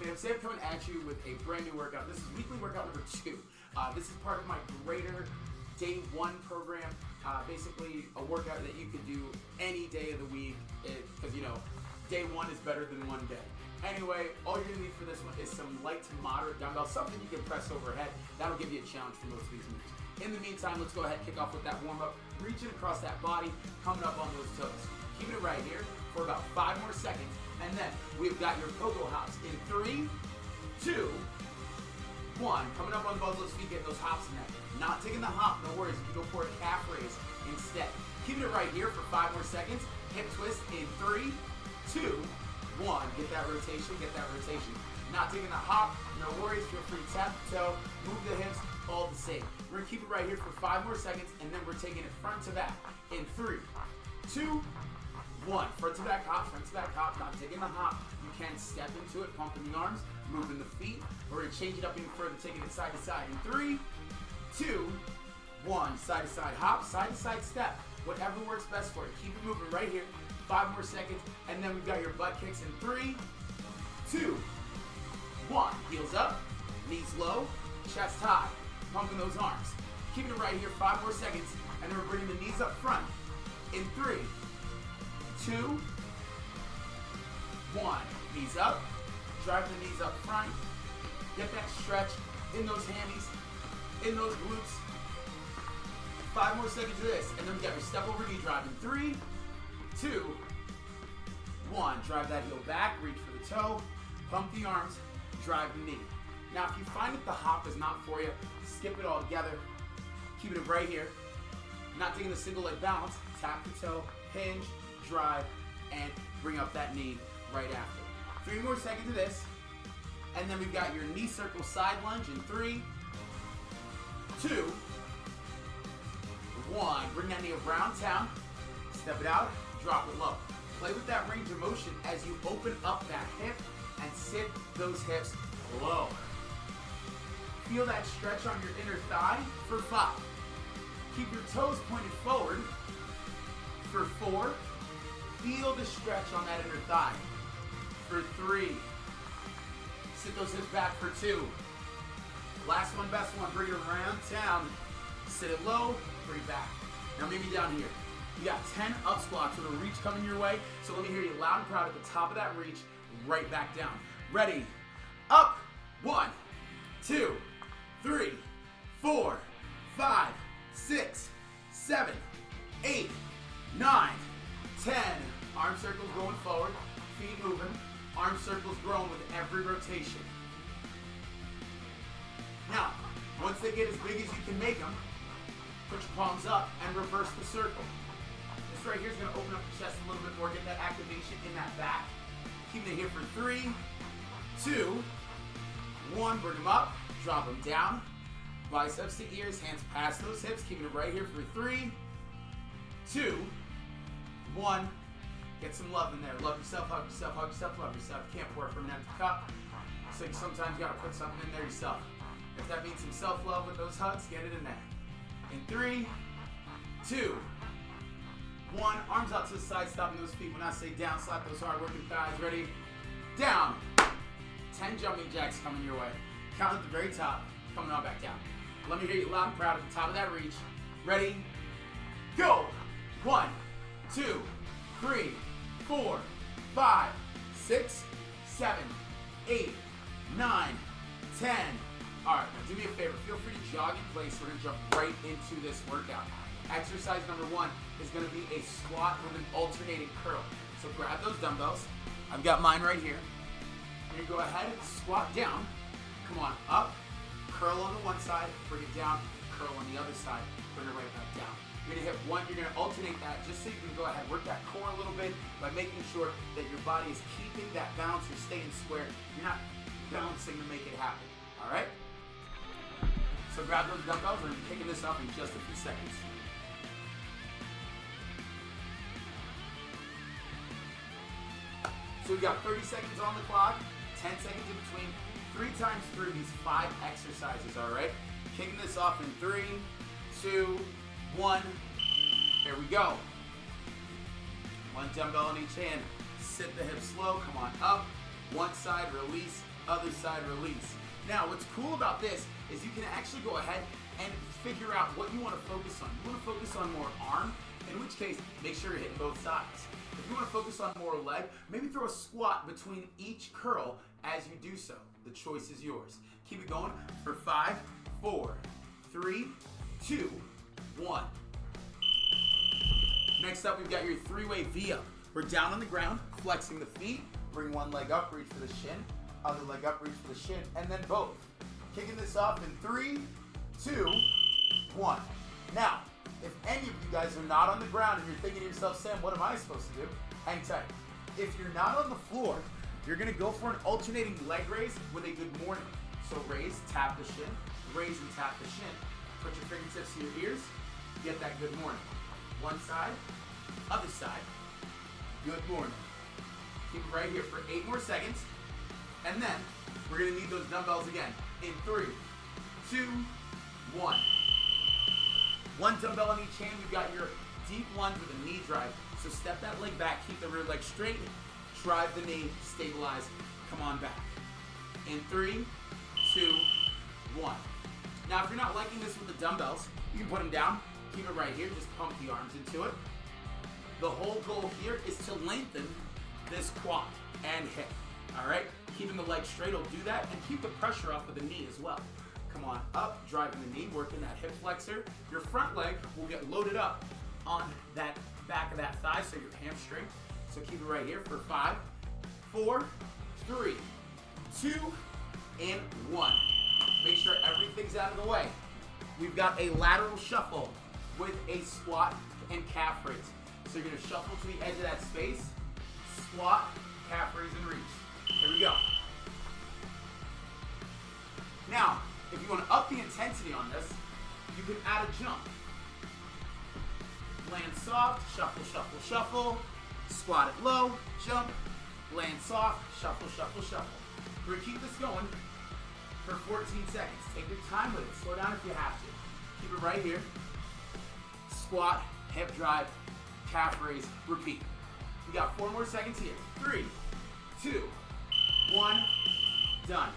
fam, Sam coming at you with a brand new workout. This is weekly workout number 2. This is part of my greater day 1 program. Basically a workout that you could do any day of the week because, you know, day 1 is better than one day. Anyway, all you're gonna need for this one is some light to moderate dumbbells, something you can press overhead. That'll give you a challenge for most of these moves. In the meantime, let's go ahead and kick off with that warm up. Reaching across that body, coming up on those toes. Keeping it right here for about 5 more seconds. And then we've got your pogo hops in 3, 2, 1. Coming up on both those feet, getting those hops in there. Not taking the hop, no worries. You can go for a calf raise instead. Keeping it right here for 5 more seconds. Hip twist in 3, 2, 1. Get that rotation, get that rotation. Not taking the hop, no worries. Feel free to tap the toe, move the hips, all the same. We're gonna keep it right here for 5 more seconds, and then we're taking it front to back in 3, 2, 1. Front to back hop, not taking the hop. You can step into it, pumping the arms, moving the feet. We're gonna change it up even further, taking it side to side in 3, 2, 1. Side to side hop, side to side step. Whatever works best for you. Keep it moving right here. 5 more seconds, and then we've got your butt kicks in 3, 2, 1. Heels up, knees low, chest high. Pumping those arms. Keeping it right here, 5 more seconds, and then we're bringing the knees up front in 3, 2, 1. Knees up, drive the knees up front. Get that stretch in those hammies, in those glutes. 5 more seconds of this, and then we got your step over knee drive in 3, 2, 1. Drive that heel back, reach for the toe, pump the arms, drive the knee. Now, if you find that the hop is not for you, skip it all together. Keep it right here. Not taking the single leg balance. Tap the toe, hinge, drive, and bring up that knee right after. 3 more seconds of this. And then we've got your knee circle side lunge in 3, 2, 1. Bring that knee around town. Step it out, drop it low. Play with that range of motion as you open up that hip and sit those hips low. Feel that stretch on your inner thigh for 5. Keep your toes pointed forward for 4. Feel the stretch on that inner thigh for 3. Sit those hips back for 2. Last one, best one. Bring it around town. Sit it low, bring it back. Now meet me down here. You got 10 up squats with a reach coming your way. So let me hear you loud and proud at the top of that reach, right back down. Ready? Up. 1, 2, 3, 4, 5, 6, 7, 8, 9, 10. Arm circles going forward, feet moving, arm circles growing with every rotation. Now, once they get as big as you can make them, put your palms up and reverse the circle. This right here is going to open up the chest a little bit more, get that activation in that back. Keep it here for 3, 2, 1. Bring them up. Drop them down, biceps to ears, hands past those hips, keeping it right here for 3, 2, 1. Get some love in there. Love yourself, hug yourself, hug yourself, love yourself. You can't pour it from an empty cup, so you sometimes gotta put something in there yourself. If that means some self-love with those hugs, get it in there. In 3, 2, 1. Arms out to the side, stopping those feet. When I say down, slap those hard working thighs. Ready? Down. 10 jumping jacks coming your way. Count at the very top, coming on back down. Let me hear you loud and proud at the top of that reach. Ready? Go! 1, 2, 3, 4, 5, 6, 7, 8, 9, 10. All right, now do me a favor. Feel free to jog in place. We're gonna jump right into this workout. Exercise number 1 is gonna be a squat with an alternating curl. So grab those dumbbells. I've got mine right here. You're gonna go ahead and squat down. Come on, up, curl on the one side, bring it down, curl on the other side, bring it right back down. You're gonna hit one, you're gonna alternate that just so you can go ahead and work that core a little bit by making sure that your body is keeping that balance, you're staying square. You're not bouncing to make it happen, all right? So grab those dumbbells, we're gonna be kicking this off in just a few seconds. So we've got 30 seconds on the clock, 10 seconds in between. 3 times through these 5 exercises, all right? Kicking this off in 3, 2, 1. Here we go. 1 dumbbell on each hand. Sit the hips slow. Come on up. One side, release. other side release. Now, what's cool about this is you can actually go ahead and figure out what you want to focus on. You want to focus on more arm, in which case, make sure you're hitting both sides. If you want to focus on more leg, maybe throw a squat between each curl as you do so. The choice is yours. Keep it going for 5, 4, 3, 2, 1. Next up, we've got your three-way V-up. We're down on the ground, flexing the feet, bring one leg up, reach for the shin, other leg up, reach for the shin, and then both. Kicking this off in 3, 2, 1. Now, if any of you guys are not on the ground and you're thinking to yourself, Sam, what am I supposed to do? Hang tight. If you're not on the floor, you're gonna go for an alternating leg raise with a good morning. So raise, tap the shin, raise and tap the shin. Put your fingertips to your ears, get that good morning. One side, other side, good morning. Keep it right here for 8 more seconds. And then we're gonna need those dumbbells again. In 3, 2, 1. One dumbbell on each hand, you've got your deep lunge with a knee drive. So step that leg back, keep the rear leg straight, drive the knee, stabilize, come on back. In 3, 2, 1. Now if you're not liking this with the dumbbells, you can put them down, keep it right here, just pump the arms into it. The whole goal here is to lengthen this quad and hip, all right? Keeping the leg straight will do that, and keep the pressure off of the knee as well. Come on up, driving the knee, working that hip flexor. Your front leg will get loaded up on that back of that thigh, so your hamstring. So keep it right here for 5, 4, 3, 2, and 1. Make sure everything's out of the way. We've got a lateral shuffle with a squat and calf raise. So you're gonna shuffle to the edge of that space, squat, calf raise, and reach. Here we go. Now, if you want to up the intensity on this, you can add a jump. Land soft, shuffle, shuffle, shuffle. Squat it low, jump, land soft, shuffle, shuffle, shuffle. We're gonna keep this going for 14 seconds. Take your time with it. Slow down if you have to. Keep it right here. Squat, hip drive, calf raise, repeat. We got 4 more seconds here. 3, 2, 1, done.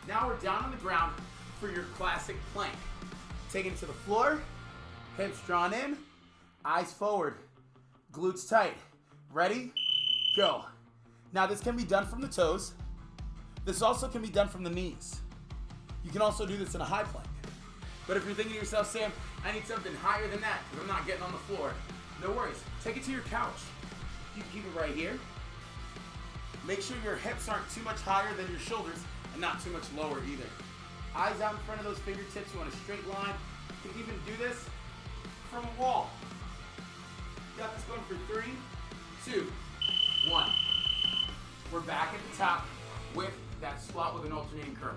Now we're down on the ground for your classic plank. Take it to the floor, hips drawn in, eyes forward, glutes tight. Ready? Go. Now this can be done from the toes. This also can be done from the knees. You can also do this in a high plank. But if you're thinking to yourself, Sam, I need something higher than that because I'm not getting on the floor, no worries. Take it to your couch. You can keep it right here. Make sure your hips aren't too much higher than your shoulders and not too much lower either. Eyes out in front of those fingertips. You want a straight line. You can even do this from a wall. Got this going for 3, 2, 1. We're back at the top with that squat with an alternating curl.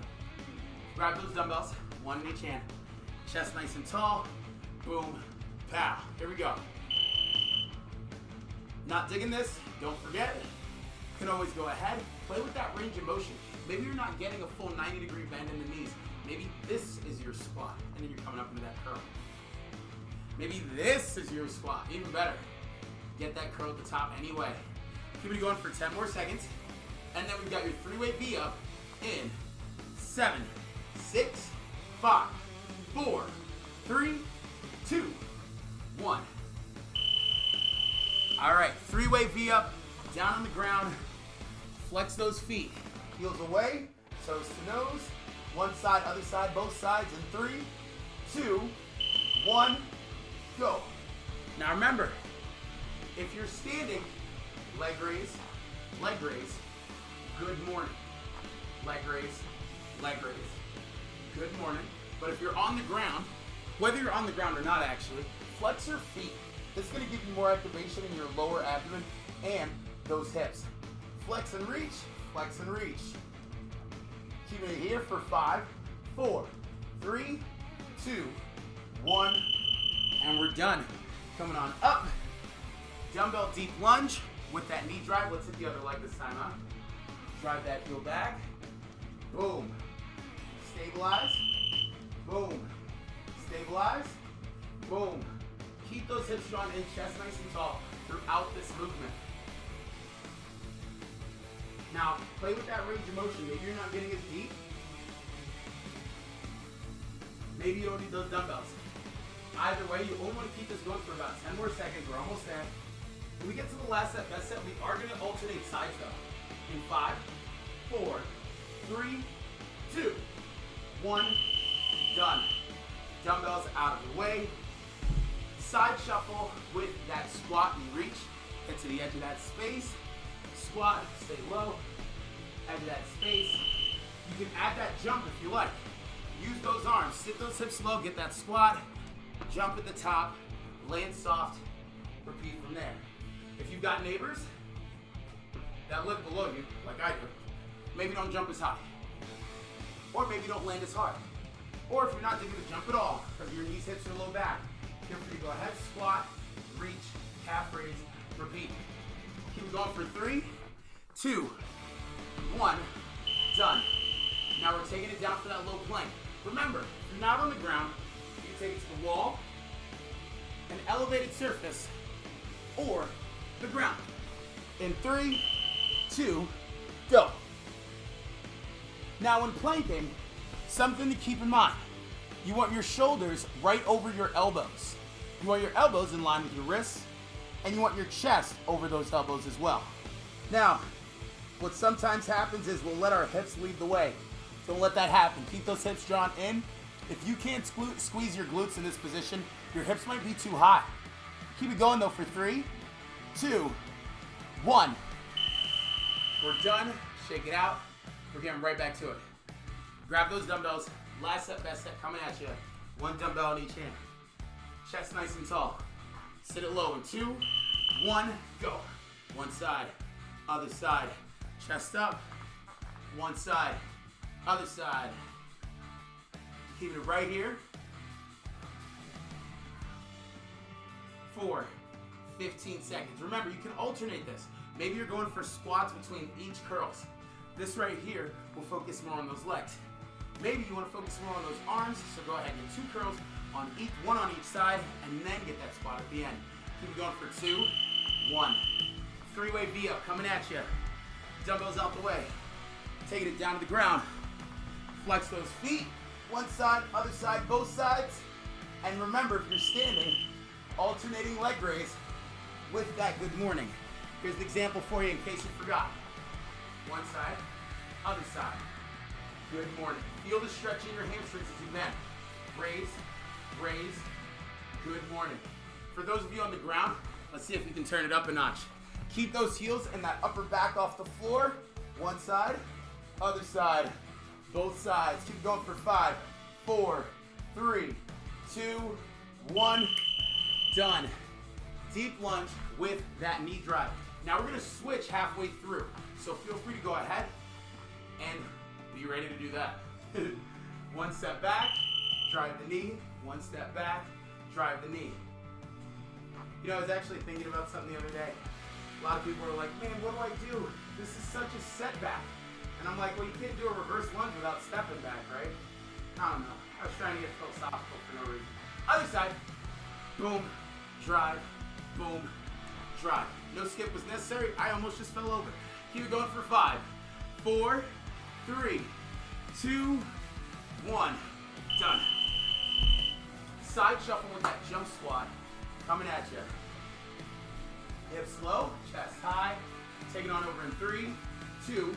Grab those dumbbells, one in each hand. Chest nice and tall. Boom, pow. Here we go. Not digging this? Don't forget. You can always go ahead, play with that range of motion. Maybe you're not getting a full 90-degree bend in the knees. Maybe this is your squat, and then you're coming up into that curl. Maybe this is your squat, even better. Get that curl at the top anyway. Keep it going for 10 more seconds. And then we've got your three-way V up in 7, 6, 5, 4, 3, 2, 1. All right, three-way V up, down on the ground. Flex those feet. Heels away, toes to nose. One side, other side, both sides in 3, 2, 1, go. Now remember, if you're standing, leg raise, good morning. Leg raise, good morning. But if you're on the ground, whether you're on the ground or not actually, flex your feet. This is gonna give you more activation in your lower abdomen and those hips. Flex and reach, flex and reach. Keeping it here for 5, 4, 3, 2, 1, and we're done. Coming on up, dumbbell deep lunge with that knee drive. Let's hit the other leg this time, huh? Drive that heel back, boom. Stabilize, boom. Stabilize, boom. Keep those hips drawn in, chest nice and tall throughout this movement. Now, play with that range of motion. Maybe you're not getting as deep. Maybe you don't need those dumbbells. Either way, you only want to keep this going for about 10 more seconds. We're almost there. When we get to the last set, best set, we are going to alternate sides though. In 5, 4, 3, 2, 1, done. Dumbbells out of the way. Side shuffle with that squat and reach. Get to the edge of that space. Squat, stay low. Edge of that space. You can add that jump if you like. Use those arms, sit those hips low, get that squat, jump at the top, land soft, repeat from there. If you've got neighbors that live below you, like I do, maybe don't jump as high. Or maybe don't land as hard. Or if you're not digging the jump at all, because your knees, hips, or low back, feel free to go ahead, squat, reach, calf raise, repeat. Keep going for 3, 2, 1, done. Now we're taking it down for that low plank. Remember, if you're not on the ground, you can take it to the wall, an elevated surface, or the ground. In 3, 2, go. Now when planking, something to keep in mind. You want your shoulders right over your elbows. You want your elbows in line with your wrists, and you want your chest over those elbows as well. Now, what sometimes happens is we'll let our hips lead the way. Don't let that happen. Keep those hips drawn in. If you can't squeeze your glutes in this position, your hips might be too high. Keep it going though for 3, 2, 1. We're done. Shake it out. We're getting right back to it. Grab those dumbbells. Last set, best set coming at you. 1 dumbbell in each hand. Chest nice and tall. Sit it low in 2, 1, go. One side, other side. Chest up. One side, other side. Keep it right here. 4, 15 seconds. Remember, you can alternate this. Maybe you're going for squats between each curls. This right here will focus more on those legs. Maybe you want to focus more on those arms, so go ahead and get 2 curls on each, 1 on each side, and then get that squat at the end. Keep it going for 2, 1. 3-way V up coming at you. Dumbbells out the way. Taking it down to the ground. Flex those feet. One side, other side, both sides. And remember, if you're standing, alternating leg raise with that good morning. Here's the example for you in case you forgot. One side, other side. Good morning. Feel the stretch in your hamstrings as you bend. Raise, raise, good morning. For those of you on the ground, let's see if we can turn it up a notch. Keep those heels and that upper back off the floor. One side, other side, both sides. Keep going for 5, 4, 3, 2, 1. Done. Deep lunge with that knee drive. Now we're gonna switch halfway through. So feel free to go ahead and be ready to do that. 1 step back, drive the knee. 1 step back, drive the knee. You know, I was actually thinking about something the other day. A lot of people are like, man, what do I do? This is such a setback. And I'm like, well, you can't do a reverse lunge without stepping back, right? I don't know. I was trying to get philosophical for no reason. Other side, boom, drive, boom, drive. No skip was necessary. I almost just fell over. Keep it going for 5, 4, 3, 2, 1. Done. Side shuffle with that jump squat coming at you. Hips low, chest high. Take it on over in 3, 2,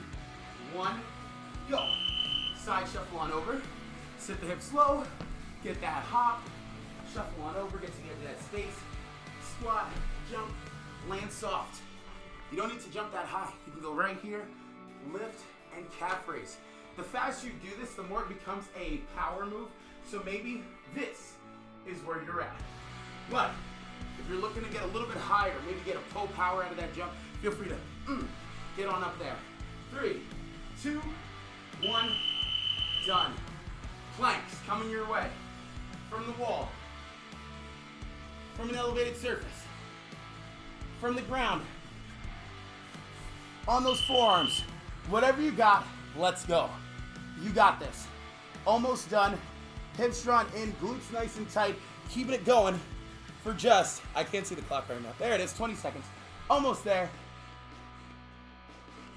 1, go. Side shuffle on over. Sit the hips low. Get that hop. Shuffle on over. Get to the edge of that space. Squat, jump, land soft. You don't need to jump that high. You can go right here, lift, and calf raise. The faster you do this, the more it becomes a power move. So maybe this is where you're at. But if you're looking to get a little bit higher, maybe get a pull power out of that jump, feel free to get on up there. 3, 2, 1, done. Planks coming your way from the wall, from an elevated surface, from the ground, on those forearms. Whatever you got, let's go. You got this. Almost done. Hips drawn in, glutes nice and tight. Keeping it going for just, I can't see the clock right now. There it is, 20 seconds. Almost there.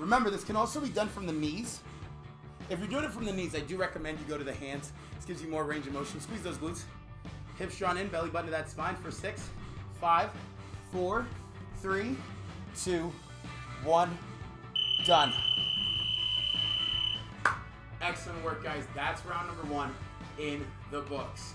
Remember, this can also be done from the knees. If you're doing it from the knees, I do recommend you go to the hands. This gives you more range of motion. Squeeze those glutes. Hips drawn in, belly button to that spine for 6, 5, 4, 3, 2, 1. Done. Excellent work, guys. That's round number 1 in the books.